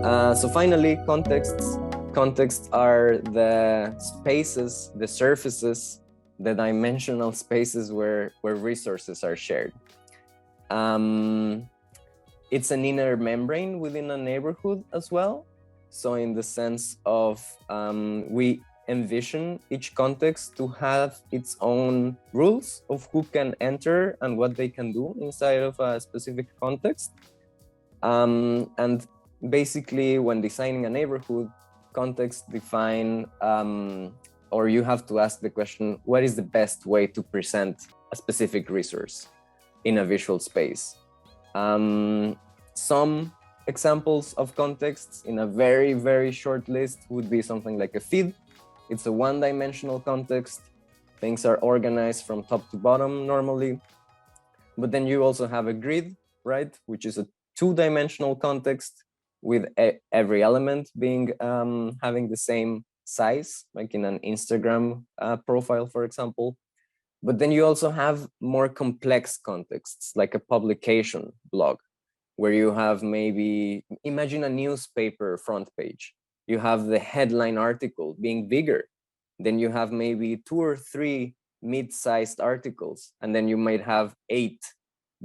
So finally, contexts. Contexts are the spaces, the surfaces, the dimensional spaces where resources are shared. It's an inner membrane within a neighborhood as well. So in the sense of we envision each context to have its own rules of who can enter and what they can do inside of a specific context. And basically, when designing a neighborhood, context define, or you have to ask the question, what is the best way to present a specific resource in a visual space? Some examples of contexts in a very, very short list would be something like a feed. It's a one-dimensional context. Things are organized from top to bottom normally. But then you also have a grid, right? Which is a two-dimensional context with every element being having the same size, like in an Instagram profile, for example. But then you also have more complex contexts, like a publication blog, where you have maybe, imagine a newspaper front page. You have the headline article being bigger. Then you have maybe 2 or 3 mid-sized articles, and then you might have 8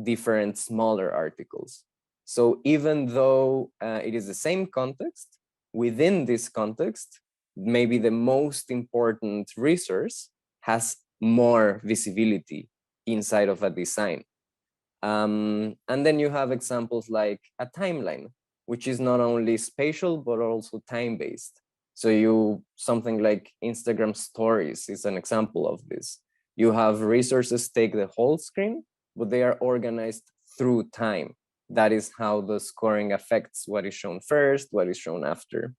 different smaller articles. So even though it is the same context, within this context, maybe the most important resource has more visibility inside of a design. And then you have examples like a timeline, which is not only spatial, but also time-based. So something like Instagram stories is an example of this. You have resources take the whole screen, but they are organized through time. That is how the scoring affects what is shown first, what is shown after.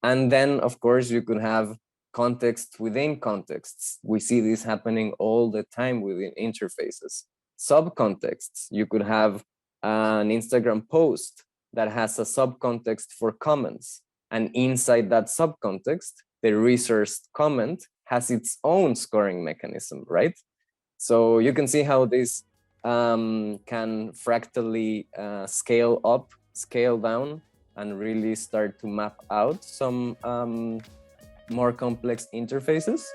And then, of course, you could have context within contexts. We see this happening all the time within interfaces. Subcontexts. You could have an Instagram post that has a subcontext for comments. And inside that subcontext, the resource comment has its own scoring mechanism, right? So you can see how this can fractally scale up, scale down, and really start to map out some more complex interfaces.